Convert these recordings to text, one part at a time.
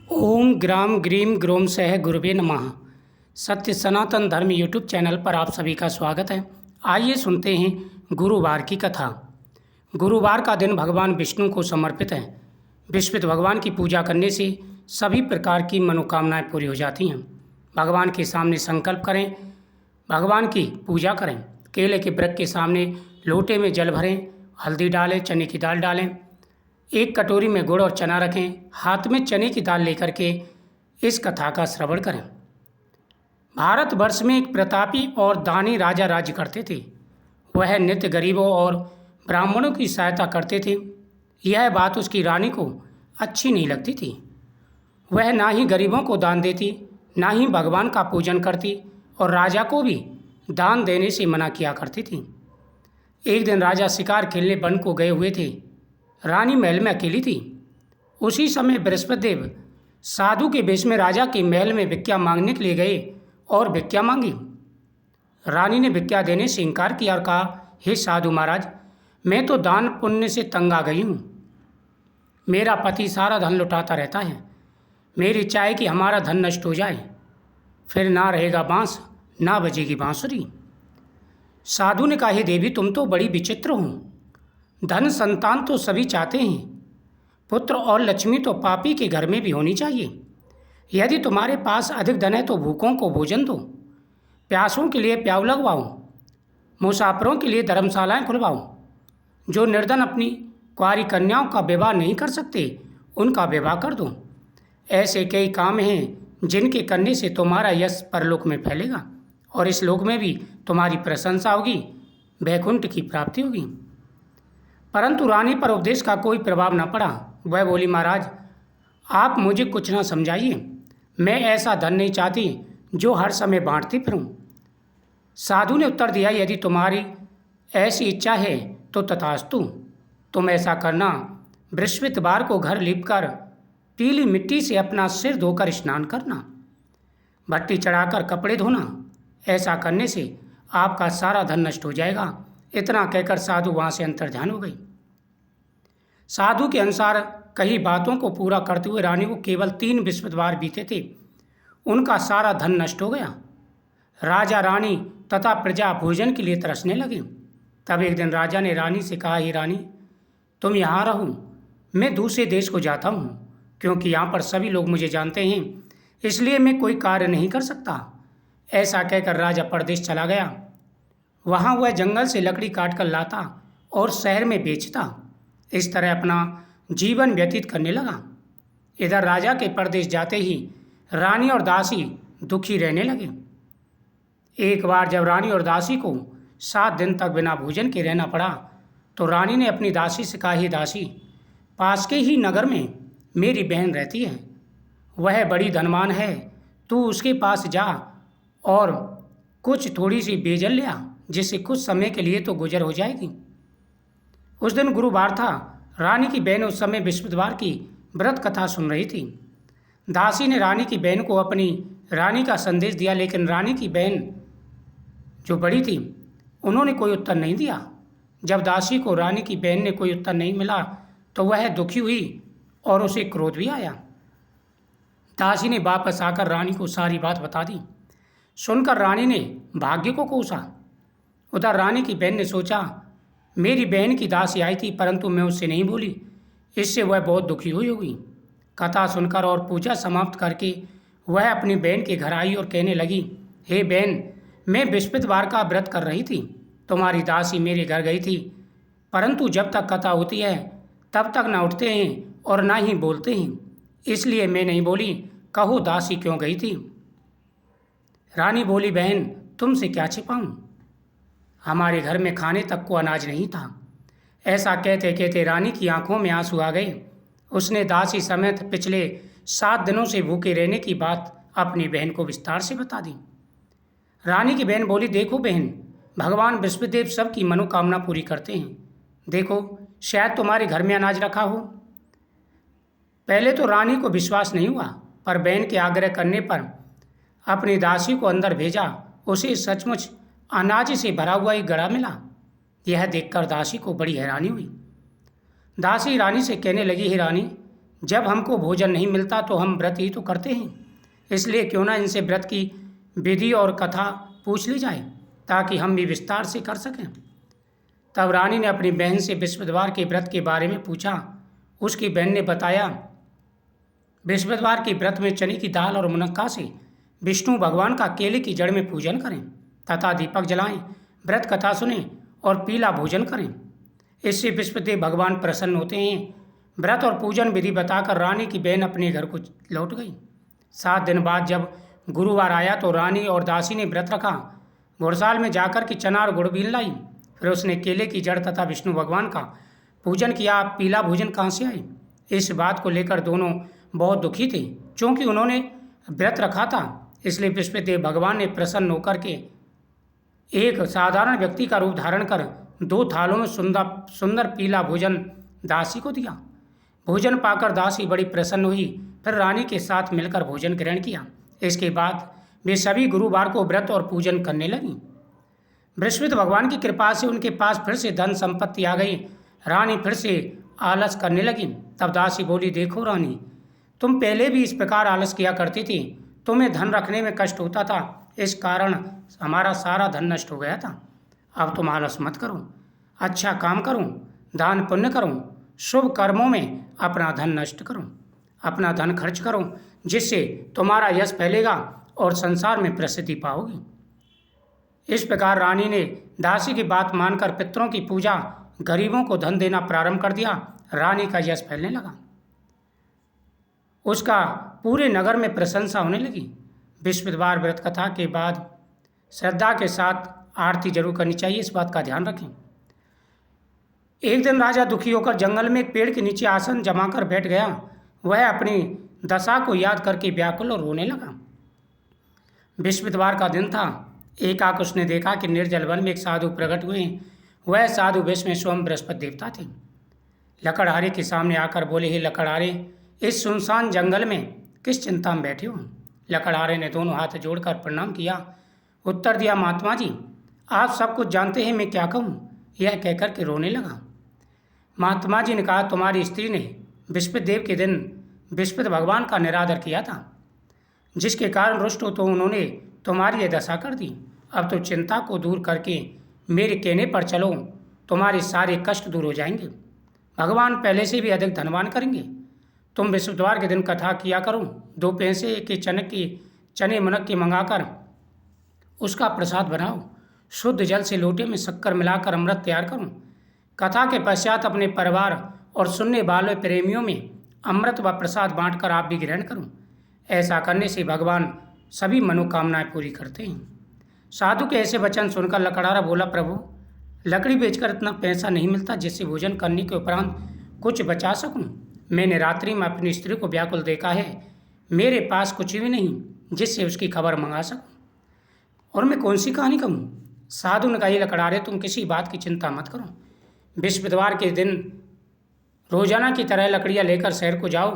ओम ग्राम grim ग्रोम सह गुरुवे नमः। सत्य सनातन धर्म यूट्यूब चैनल पर आप सभी का स्वागत है। आइए सुनते हैं गुरुवार की कथा। गुरुवार का दिन भगवान विष्णु को समर्पित है। विश्व भगवान की पूजा करने से सभी प्रकार की मनोकामनाएं पूरी हो जाती हैं। भगवान के सामने संकल्प करें, भगवान की पूजा करें। केले के वृक्ष के सामने लोटे में जल भरें, हल्दी डालें, चने की दाल डालें, एक कटोरी में गुड़ और चना रखें, हाथ में चने की दाल लेकर के इस कथा का श्रवण करें। भारतवर्ष में एक प्रतापी और दानी राजा राज्य करते थे। वह नित्य गरीबों और ब्राह्मणों की सहायता करते थे। यह बात उसकी रानी को अच्छी नहीं लगती थी। वह ना ही गरीबों को दान देती, ना ही भगवान का पूजन करती और राजा को भी दान देने से मना किया करती थी। एक दिन राजा शिकार खेलने वन को गए हुए थे। रानी महल में अकेली थी। उसी समय बृहस्पति देव साधु के वेश में राजा के महल में भिक्षा मांगने के लिए गए और भिक्षा मांगी। रानी ने भिक्षा देने से इनकार किया और कहा, हे साधु महाराज, मैं तो दान पुण्य से तंग आ गई हूँ। मेरा पति सारा धन लुटाता रहता है। मेरी इच्छा है कि हमारा धन नष्ट हो जाए, फिर ना रहेगा बांस, ना बजेगी बांसुरी। साधु ने कहा, हे देवी, तुम तो बड़ी विचित्र हो। धन संतान तो सभी चाहते हैं, पुत्र और लक्ष्मी तो पापी के घर में भी होनी चाहिए। यदि तुम्हारे पास अधिक धन है तो भूखों को भोजन दो, प्यासों के लिए प्याऊ लगवाओ, मुसाफिरों के लिए धर्मशालाएं खुलवाओ। जो निर्धन अपनी कुंवारी कन्याओं का विवाह नहीं कर सकते, उनका विवाह कर दो। ऐसे कई काम हैं जिनके करने से तुम्हारा यश परलोक में फैलेगा और इस लोक में भी तुम्हारी प्रशंसा होगी, वैकुंठ की प्राप्ति होगी। परंतु रानी पर उपदेश का कोई प्रभाव न पड़ा। वह बोली, महाराज, आप मुझे कुछ ना समझाइए। मैं ऐसा धन नहीं चाहती जो हर समय बांटती फिरूं। साधु ने उत्तर दिया, यदि तुम्हारी ऐसी इच्छा है तो तथास्तु। तुम ऐसा करना, बृहस्पतिवार को घर लीपकर पीली मिट्टी से अपना सिर धोकर स्नान करना, भट्टी चढ़ाकर कपड़े धोना। ऐसा करने से आपका सारा धन नष्ट हो जाएगा। इतना कहकर साधु वहाँ से अंतर्ध्यान हो गई। साधु के अनुसार कई बातों को पूरा करते हुए रानी को केवल 3 बृहस्पतिवार बीते थे। उनका सारा धन नष्ट हो गया। राजा, रानी तथा प्रजा भोजन के लिए तरसने लगे। तब एक दिन राजा ने रानी से कहा, हे रानी, तुम यहाँ रहो, मैं दूसरे देश को जाता हूँ, क्योंकि यहाँ पर सभी लोग मुझे जानते हैं, इसलिए मैं कोई कार्य नहीं कर सकता। ऐसा कहकर राजा परदेश चला गया। वहाँ वह जंगल से लकड़ी काट कर लाता और शहर में बेचता। इस तरह अपना जीवन व्यतीत करने लगा। इधर राजा के परदेश जाते ही रानी और दासी दुखी रहने लगे। एक बार जब रानी और दासी को 7 दिन तक बिना भोजन के रहना पड़ा तो रानी ने अपनी दासी से कहा, हे दासी, पास के ही नगर में मेरी बहन रहती है, वह बड़ी धनवान है, तू उसके पास जा और कुछ थोड़ी सी बेजल ले आ, जिससे कुछ समय के लिए तो गुजर हो जाएगी। उस दिन गुरुवार था। रानी की बहन उस समय बृहस्पतिवार की व्रत कथा सुन रही थी। दासी ने रानी की बहन को अपनी रानी का संदेश दिया, लेकिन रानी की बहन जो बड़ी थी, उन्होंने कोई उत्तर नहीं दिया। जब दासी को रानी की बहन ने कोई उत्तर नहीं मिला तो वह दुखी हुई और उसे क्रोध भी आया। दासी ने वापस आकर रानी को सारी बात बता दी। सुनकर रानी ने भाग्य को कोसा। उधर रानी की बहन ने सोचा, मेरी बहन की दासी आई थी परंतु मैं उससे नहीं बोली, इससे वह बहुत दुखी हुई होगी। कथा सुनकर और पूजा समाप्त करके वह अपनी बहन के घर आई और कहने लगी, हे बहन, मैं बृहस्पतिवार का व्रत कर रही थी, तुम्हारी दासी मेरे घर गई थी, परंतु जब तक कथा होती है तब तक ना उठते हैं और ना ही बोलते हैं, इसलिए मैं नहीं बोली। कहो दासी क्यों गई थी? रानी बोली, बहन, तुमसे क्या छिपाऊं, हमारे घर में खाने तक को अनाज नहीं था। ऐसा कहते कहते रानी की आंखों में आंसू आ गए। उसने दासी समेत पिछले 7 दिनों से भूखे रहने की बात अपनी बहन को विस्तार से बता दी। रानी की बहन बोली, देखो बहन, भगवान बृहस्पतिदेव सबकी मनोकामना पूरी करते हैं। देखो, शायद तुम्हारे घर में अनाज रखा हो। पहले तो रानी को विश्वास नहीं हुआ, पर बहन के आग्रह करने पर अपनी दासी को अंदर भेजा। उसे सचमुच अनाज से भरा हुआ एक घड़ा मिला। यह देखकर दासी को बड़ी हैरानी हुई। दासी रानी से कहने लगी, हे रानी, जब हमको भोजन नहीं मिलता तो हम व्रत ही तो करते हैं, इसलिए क्यों ना इनसे व्रत की विधि और कथा पूछ ली जाए ताकि हम भी विस्तार से कर सकें। तब रानी ने अपनी बहन से विश्वद्वार के व्रत के बारे में पूछा। उसकी बहन ने बताया, विश्वद्वार के व्रत में चने की दाल और मुनक्का से विष्णु भगवान का केले की जड़ में पूजन करें तथा दीपक जलाएं, व्रत कथा सुनें और पीला भोजन करें। इससे विश्वदेव भगवान प्रसन्न होते हैं। व्रत और पूजन विधि बताकर रानी की बहन अपने घर को लौट गई। 7 दिन बाद जब गुरुवार आया तो रानी और दासी ने व्रत रखा। घुड़साल में जाकर के चना और गुड़ बीन लाई। फिर उसने केले की जड़ तथा विष्णु भगवान का पूजन किया। पीला भोजन कहाँ से आए? इस बात को लेकर दोनों बहुत दुखी थे। क्योंकि उन्होंने व्रत रखा था, इसलिए विश्वदेव भगवान ने प्रसन्न होकर के एक साधारण व्यक्ति का रूप धारण कर 2 थालों में सुंदर सुंदर पीला भोजन दासी को दिया। भोजन पाकर दासी बड़ी प्रसन्न हुई। फिर रानी के साथ मिलकर भोजन ग्रहण किया। इसके बाद वे सभी गुरुवार को व्रत और पूजन करने लगी। बृहस्पति भगवान की कृपा से उनके पास फिर से धन संपत्ति आ गई। रानी फिर से आलस करने लगी। तब दासी बोली, देखो रानी, तुम पहले भी इस प्रकार आलस किया करती थी। तुम्हें धन रखने में कष्ट होता था, इस कारण हमारा सारा धन नष्ट हो गया था। अब तुम आलस मत करो, अच्छा काम करो, दान पुण्य करो, शुभ कर्मों में अपना धन नष्ट करो, अपना धन खर्च करो, जिससे तुम्हारा यश फैलेगा और संसार में प्रसिद्धि पाओगी। इस प्रकार रानी ने दासी की बात मानकर पितरों की पूजा, गरीबों को धन देना प्रारंभ कर दिया। रानी का यश फैलने लगा। उसका पूरे नगर में प्रशंसा होने लगी। विश्वद्वार व्रत कथा के बाद श्रद्धा के साथ आरती जरूर करनी चाहिए, इस बात का ध्यान रखें। एक दिन राजा दुखी होकर जंगल में एक पेड़ के नीचे आसन जमाकर बैठ गया। वह अपनी दशा को याद करके व्याकुल और रोने लगा। विश्वद्वार का दिन था। एकाएक उसने देखा कि निर्जल वन में एक साधु प्रकट हुए। वह साधु वेश में स्वयं बृहस्पति देवता थे। लकड़हारे के सामने आकर बोले, हे लकड़हारे, इस सुनसान जंगल में किस चिंता में बैठे हो? लकड़हारे ने दोनों हाथ जोड़कर प्रणाम किया। उत्तर दिया, महात्मा जी, आप सब कुछ जानते हैं, मैं क्या कहूँ? यह कहकर के रोने लगा। महात्मा जी ने कहा, तुम्हारी स्त्री ने बृहस्पति देव के दिन बृहस्पति भगवान का निरादर किया था, जिसके कारण रुष्ट हो तो उन्होंने तुम्हारी यह दशा कर दी। अब तो चिंता को दूर करके मेरे कहने पर चलो, तुम्हारे सारे कष्ट दूर हो जाएंगे। भगवान पहले से भी अधिक धनवान करेंगे। तुम विश्वद्वार के दिन कथा किया करो। 2 पैसे के चने मुनक के मंगाकर उसका प्रसाद बनाओ। शुद्ध जल से लोटे में शक्कर मिलाकर अमृत तैयार करो। कथा के पश्चात अपने परिवार और सुनने वाले प्रेमियों में अमृत व प्रसाद बांटकर आप भी ग्रहण करो। ऐसा करने से भगवान सभी मनोकामनाएं पूरी करते हैं। साधु के ऐसे वचन सुनकर लकड़हारा बोला, प्रभु, लकड़ी बेचकर इतना पैसा नहीं मिलता जिससे भोजन करने के उपरांत कुछ बचा सकूं। मैंने रात्रि में अपनी स्त्री को व्याकुल देखा है। मेरे पास कुछ भी नहीं जिससे उसकी खबर मंगा सकूं, और मैं कौन सी कहानी कहूँ? साधु ने कहा, लकड़हारे, तुम किसी बात की चिंता मत करो। बृहस्पतिवार के दिन रोजाना की तरह लकड़ियाँ लेकर शहर को जाओ।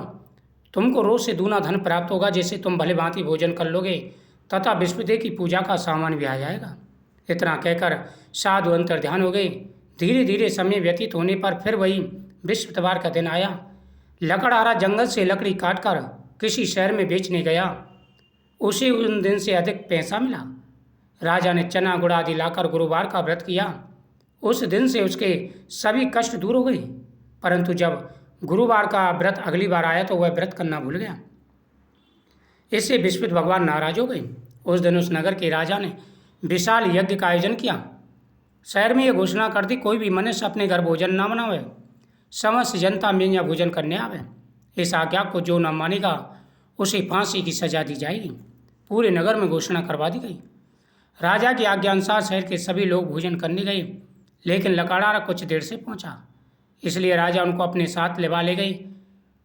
तुमको रोज से दूना धन प्राप्त होगा, जिससे तुम भले भांति भोजन कर लोगे तथा बृहस्पति की पूजा का सामान भी आ जाएगा। इतना कहकर साधु अंतर्ध्यान हो गए। धीरे धीरे समय व्यतीत होने पर फिर वही बृहस्पतिवार का दिन आया। लकड़हारा जंगल से लकड़ी काटकर किसी शहर में बेचने गया। उसे उन दिन से अधिक पैसा मिला। राजा ने चना गुड़ आदि लाकर गुरुवार का व्रत किया। उस दिन से उसके सभी कष्ट दूर हो गए। परंतु जब गुरुवार का व्रत अगली बार आया तो वह व्रत करना भूल गया। इससे बृहस्पति भगवान नाराज हो गए। उस दिन उस नगर के राजा ने विशाल यज्ञ का आयोजन किया। शहर में यह घोषणा कर दी, कोई भी मनुष्य अपने घर भोजन न बनावे, समस्त जनता में यह भोजन करने आवे। इस आज्ञा को जो न मानेगा उसे फांसी की सजा दी जाएगी। पूरे नगर में घोषणा करवा दी गई। राजा की आज्ञा अनुसार शहर के सभी लोग भोजन करने गए, लेकिन लकड़हारा कुछ देर से पहुंचा। इसलिए राजा उनको अपने साथ ले गई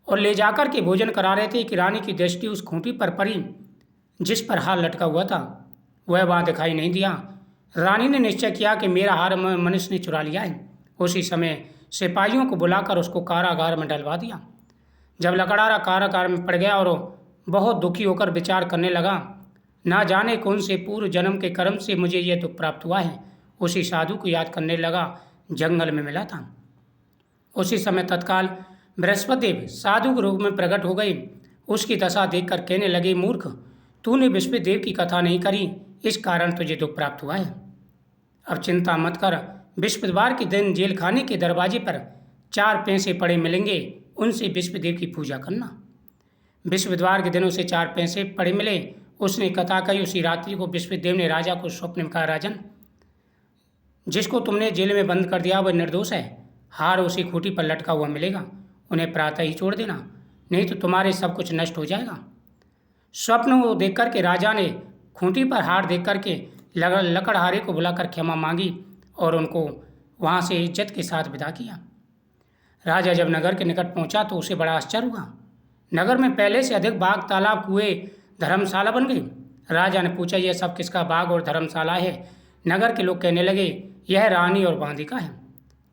और ले जाकर के भोजन करा रहे थे कि रानी की दृष्टि उस खूंटी पर पड़ी जिस पर हार लटका हुआ था। वह वहाँ दिखाई नहीं दिया। रानी ने निश्चय किया कि मेरा हार मनुष्य ने चुरा लिया है। उसी समय सिपाहियों को बुलाकर उसको कारागार में डलवा दिया। जब लकड़हारा कारागार में पड़ गया और बहुत दुखी होकर विचार करने लगा, ना जाने कौन से पूर्व जन्म के कर्म से मुझे यह दुख प्राप्त हुआ है, उसी साधु को याद करने लगा जंगल में मिला था। उसी समय तत्काल बृहस्पति देव साधु के रूप में प्रकट हो गए। उसकी दशा देखकर कहने लगे, मूर्ख, तूने बृहस्पति देव की कथा नहीं करी, इस कारण तुझे दुख प्राप्त हुआ है। अब चिंता मत कर, बृहस्पतिवार के दिन जेल खाने के दरवाजे पर 4 पैसे पड़े मिलेंगे, उनसे बृहस्पति देव की पूजा करना। बृहस्पतिवार के दिन उसे 4 पैसे पड़े मिले। उसने कथा कही। उसी रात्रि को बृहस्पति देव ने राजा को स्वप्न में कहा, राजन, जिसको तुमने जेल में बंद कर दिया वह निर्दोष है। हार उसी खूंटी पर लटका हुआ मिलेगा, उन्हें प्रातः ही छोड़ देना, नहीं तो तुम्हारे सब कुछ नष्ट हो जाएगा। स्वप्न को देख करके राजा ने खूंटी पर हार देख करके लकड़हारे को बुलाकर क्षमा मांगी और उनको वहाँ से इज्जत के साथ विदा किया। राजा जब नगर के निकट पहुँचा तो उसे बड़ा आश्चर्य हुआ। नगर में पहले से अधिक बाग, तालाब, कुएं, धर्मशाला बन गई। राजा ने पूछा, यह सब किसका बाग और धर्मशाला है? नगर के लोग कहने लगे, यह रानी और बांदी का है।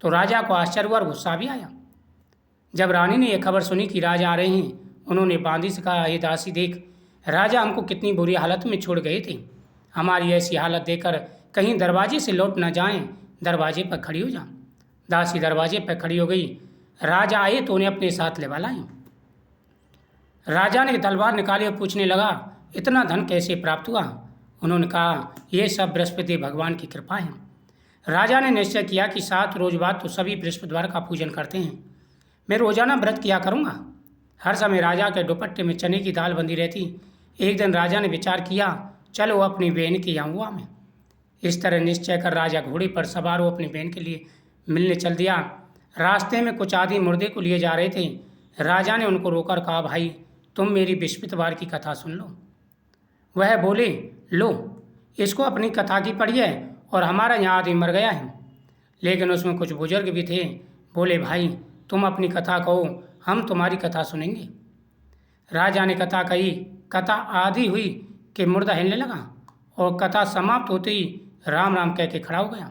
तो राजा को आश्चर्य और गुस्सा भी आया। जब रानी ने यह खबर सुनी कि राजा आ रहे हैं, उन्होंने बांदी से कहा, हे दासी, देख, राजा हमको कितनी बुरी हालत में छोड़ गए थे। हमारी ऐसी हालत देखकर कहीं दरवाजे से लौट न जाएं, दरवाजे पर खड़ी हो जा। दासी दरवाजे पर खड़ी हो गई। राजा आए तो उन्हें अपने साथ लेवा लाई। राजा ने तलवार निकाली और पूछने लगा, इतना धन कैसे प्राप्त हुआ? उन्होंने कहा, यह सब बृहस्पति भगवान की कृपा है। राजा ने निश्चय किया कि 7 रोज बाद तो सभी बृहस्पतिवार का पूजन करते हैं। मैं रोजाना व्रत किया करूँगा। हर समय राजा के दुपट्टे में चने की दाल बंधी रहती। एक दिन राजा ने विचार किया, चलो अपनी बहन के यहाँ हुआ मैं। इस तरह निश्चय कर राजा घोड़े पर सवार हो अपनी बहन के लिए मिलने चल दिया। रास्ते में कुछ आदमी मुर्दे को लिए जा रहे थे। राजा ने उनको रोकर कहा, भाई, तुम मेरी बृहस्पतिवार की कथा सुन लो। वह बोले, लो, इसको अपनी कथा की पढ़िए और हमारा यहाँ आदमी मर गया है। लेकिन उसमें कुछ बुजुर्ग भी थे। बोले, भाई, तुम अपनी कथा कहो, हम तुम्हारी कथा सुनेंगे। राजा ने कथा कही। कथा आधी हुई कि मुर्दा हिलने लगा और कथा समाप्त होते ही राम राम कह के खड़ा हो गया।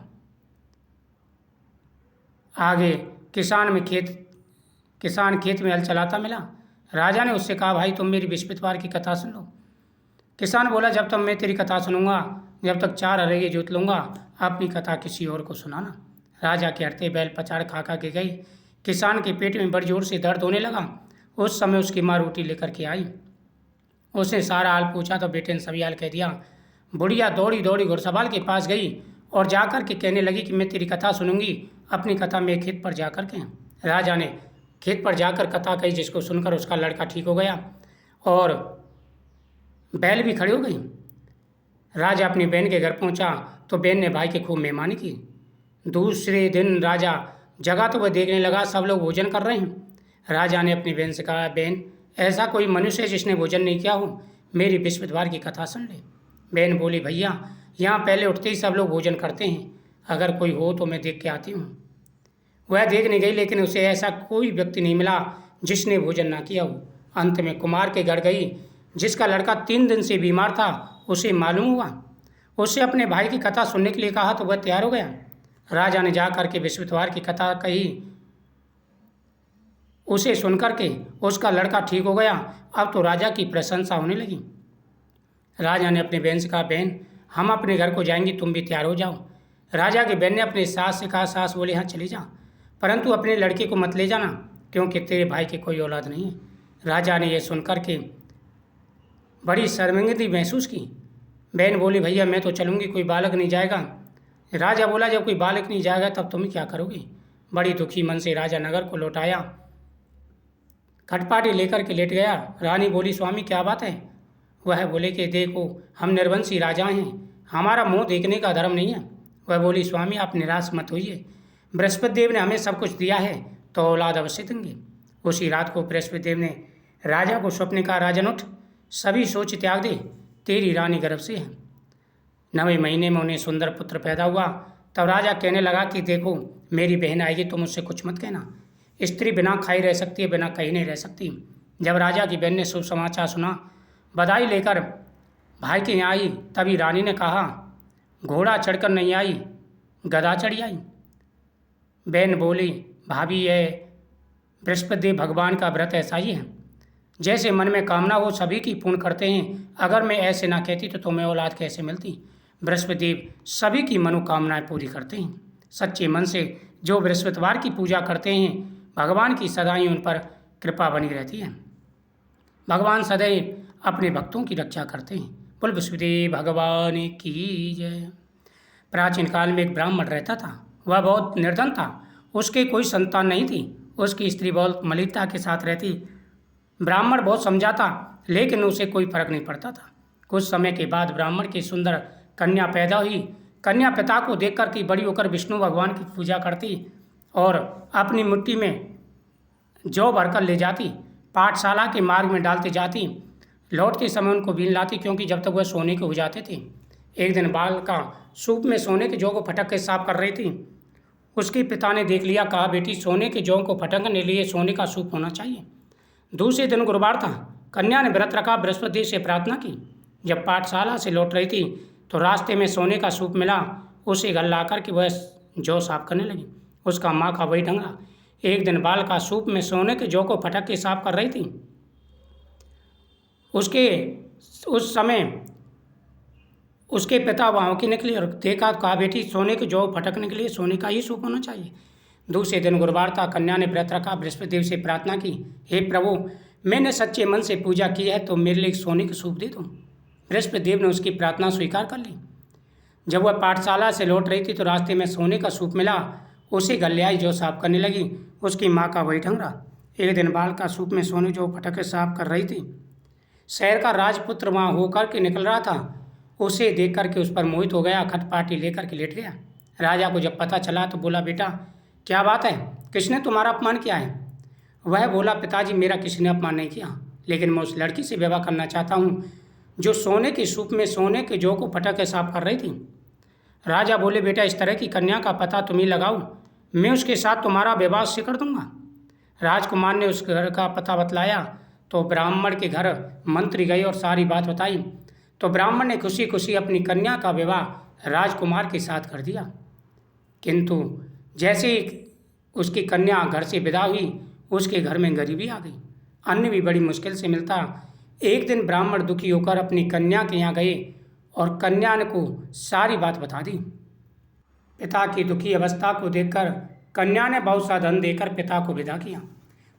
आगे किसान खेत में हल चलाता मिला। राजा ने उससे कहा, भाई, तुम मेरी बृहस्पतिवार की कथा सुन लो। किसान बोला, जब तक मैं तेरी कथा सुनूंगा, जब तक 4 अरगे जोत लूँगा, अपनी कथा किसी और को सुनाना। राजा के हरते बैल पचाड़ खा के गए। किसान के पेट में बड़ी जोर से दर्द होने लगा। उस समय उसकी माँ रोटी लेकर के आई। उसने सारा हाल पूछा तो बेटे ने सभी हाल कह दिया। बुढ़िया दौड़ी दौड़ी घुड़सवार के पास गई और जाकर के कहने लगी कि मैं तेरी कथा सुनूंगी, अपनी कथा में खेत पर जाकर के। राजा ने खेत पर जाकर कथा कही, जिसको सुनकर उसका लड़का ठीक हो गया और बैल भी खड़ी हो गई। राजा अपनी बहन के घर पहुंचा तो बहन ने भाई की खूब मेहमानी की। दूसरे दिन राजा जगा तो वह देखने लगा सब लोग भोजन कर रहे हैं। राजा ने अपनी बहन से कहा, बहन, ऐसा कोई मनुष्य है जिसने भोजन नहीं किया हो? मेरी बृहस्पतिवार की कथा सुन ले। बहन बोली, भैया, यहाँ पहले उठते ही सब लोग भोजन करते हैं, अगर कोई हो तो मैं देख के आती हूँ। वह देखने गई, लेकिन उसे ऐसा कोई व्यक्ति नहीं मिला जिसने भोजन ना किया हो। अंत में कुमार के घर गई, जिसका लड़का 3 दिन से बीमार था। उसे मालूम हुआ। उससे अपने भाई की कथा सुनने के लिए कहा तो वह तैयार हो गया। राजा ने जा कर के बृहस्पतिवार की कथा कही। उसे सुनकर के उसका लड़का ठीक हो गया। अब तो राजा की प्रशंसा होने लगी। राजा ने अपनी बहन से कहा, बहन, हम अपने घर को जाएंगे, तुम भी तैयार हो जाओ। राजा की बहन ने अपनी सास से कहा, सास बोले, हाँ चली जा, परंतु अपने लड़के को मत ले जाना, क्योंकि तेरे भाई की कोई औलाद नहीं है। राजा ने यह सुनकर के बड़ी शर्मिंदगी महसूस की। बहन बोली, भैया, मैं तो चलूँगी, कोई बालक नहीं जाएगा। राजा बोला, जब कोई बालक नहीं जाएगा तब तुम क्या करोगी? बड़ी दुखी मन से राजा नगर को लौट आया। खटपाटी लेकर के लेट गया। रानी बोली, स्वामी, क्या बात है? वह बोले कि देखो, हम निर्वंशी राजा हैं, हमारा मुंह देखने का धर्म नहीं है। वह बोली, स्वामी, आप निराश मत होइए, बृहस्पति देव ने हमें सब कुछ दिया है तो औलाद अवश्य देंगे। उसी रात को बृहस्पति देव ने राजा को स्वप्न कहा, राजन उठ, सभी सोच त्याग दे, तेरी रानी गर्भ से है। 9वें महीने में उन्हें सुंदर पुत्र पैदा हुआ। तब राजा कहने लगा कि देखो, मेरी बहन आएगी, तुम उससे कुछ मत कहना। स्त्री बिना खाई रह सकती है, बिना कहीं नहीं रह सकती। जब राजा की बहन ने शुभ समाचार सुना, बधाई लेकर भाई के यहाँ आई, तभी रानी ने कहा, घोड़ा चढ़कर नहीं आई, गधा चढ़ी आई। बहन बोली, भाभी, यह बृहस्पति देव भगवान का व्रत ऐसा ही है, जैसे मन में कामना हो सभी की पूर्ण करते हैं। अगर मैं ऐसे ना कहती तो तुम्हें औलाद कैसे मिलती? बृहस्पति देव सभी की मनोकामनाएं पूरी करते हैं। सच्चे मन से जो बृहस्पतिवार की पूजा करते हैं भगवान की सदाई उन पर कृपा बनी रहती है। भगवान सदैव अपने भक्तों की रक्षा करते हैं। बोल वसुदेव भगवान की जय। प्राचीन काल में एक ब्राह्मण रहता था। वह बहुत निर्धन था। उसके कोई संतान नहीं थी। उसकी स्त्री बहुत मलिनता के साथ रहती। ब्राह्मण बहुत समझाता, लेकिन उसे कोई फर्क नहीं पड़ता था। कुछ समय के बाद ब्राह्मण की सुंदर कन्या पैदा हुई। कन्या पिता को देखकर कि बड़ी होकर विष्णु भगवान की पूजा करती और अपनी मुट्ठी में जौ भरकर ले जाती, पाठशाला के मार्ग में डालती जाती। लौटते समय उनको बीन लाती, क्योंकि जब तक वह सोने के हो जाते थे। एक दिन बाल का सूप में सोने के जौ को फटक के साफ कर रही थी। उसके पिता ने देख लिया। कहा, बेटी, सोने के जौ को फटकने के लिए सोने का सूप होना चाहिए। दूसरे दिन गुरुवार था। कन्या ने व्रत रखा, बृहस्पति देव से प्रार्थना की। जब पाठशाला से लौट रही थी तो रास्ते में सोने का सूप मिला। उसे घर लाकर के वह जौ साफ करने लगी। उसका माँ का वही ढंगा। एक दिन बाल का सूप में सोने के जौ को फटक के साफ कर रही थी। उस समय उसके पिता वहाँ की निकले और देखा। कहा, बेटी, सोने के जौ फटकने के लिए सोने का ही सूप होना चाहिए। दूसरे दिन गुरुवार था। कन्या ने व्रत रखा, बृहस्पति देव से प्रार्थना की। हे प्रभु, मैंने सच्चे मन से पूजा की है, तो मेरे लिए सोने का सूप दे दो। बृहस्पति देव ने उसकी प्रार्थना स्वीकार कर ली। जब वह पाठशाला से लौट रही थी तो रास्ते में सोने का सूप मिला। उसे घर ले आई, जो साफ करने लगी। उसकी माँ का वही ढंग रहा। एक दिन बाल का सूप में सोने जो फटक के साफ कर रही थी। शहर का राजपुत्र वहाँ होकर के निकल रहा था। उसे देख करके उस पर मोहित हो गया। खटपाटी लेकर के लेट गया। राजा को जब पता चला तो बोला, बेटा, क्या बात है? किसने तुम्हारा अपमान किया है? वह बोला, पिताजी, मेरा किसी ने अपमान नहीं किया, लेकिन मैं उस लड़की से विवाह करना चाहता हूँ जो सोने के सूप में सोने के जौ को फटक के साफ कर रही थी। राजा बोले, बेटा, इस तरह की कन्या का पता तुम ही लगाओ, मैं उसके साथ तुम्हारा विवाह से कर दूंगा। राजकुमार ने उस घर का पता बतलाया तो ब्राह्मण के घर मंत्री गए और सारी बात बताई। तो ब्राह्मण ने खुशी खुशी अपनी कन्या का विवाह राजकुमार के साथ कर दिया। किंतु जैसे ही उसकी कन्या घर से विदा हुई, उसके घर में गरीबी आ गई। अन्न भी बड़ी मुश्किल से मिलता। एक दिन ब्राह्मण दुखी होकर अपनी कन्या के यहाँ गए और कन्या ने को सारी बात बता दी। पिता की दुखी अवस्था को देखकर कन्या ने बहुत सा धन देकर पिता को विदा किया।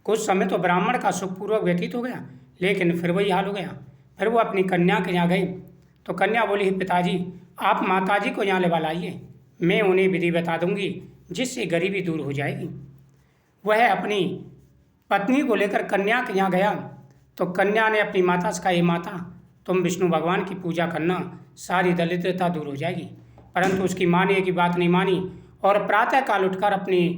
कुछ समय तो ब्राह्मण का सुखपूर्वक व्यतीत हो गया, लेकिन फिर वही हाल हो गया। फिर वो अपनी कन्या के यहाँ गई तो कन्या बोली, पिताजी, आप माताजी को यहाँ लेवा लाइए, मैं उन्हें विधि बता दूंगी जिससे गरीबी दूर हो जाएगी। वह अपनी पत्नी को लेकर कन्या के यहाँ गया तो कन्या ने अपनी माता से कहा, हे माता, तुम विष्णु भगवान की पूजा करना, सारी दरिद्रता दूर हो जाएगी। परंतु उसकी माँ ने की बात नहीं मानी और प्रातःकाल उठकर अपनी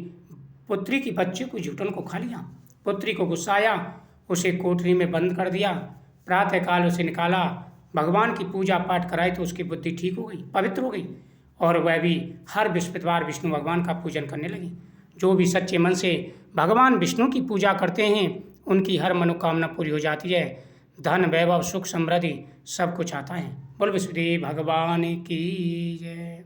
पुत्री की बच्चे को झूठन को खा लिया। पुत्री को गुस्सा आया, उसे कोठरी में बंद कर दिया। प्रातःकाल उसे निकाला, भगवान की पूजा पाठ कराई तो उसकी बुद्धि ठीक हो गई, पवित्र हो गई और वह भी हर बृहस्पतिवार विष्णु भगवान का पूजन करने लगी। जो भी सच्चे मन से भगवान विष्णु की पूजा करते हैं उनकी हर मनोकामना पूरी हो जाती है। धन, वैभव, सुख, समृद्धि सब कुछ आता है। बोल वसुदेव भगवान की जय।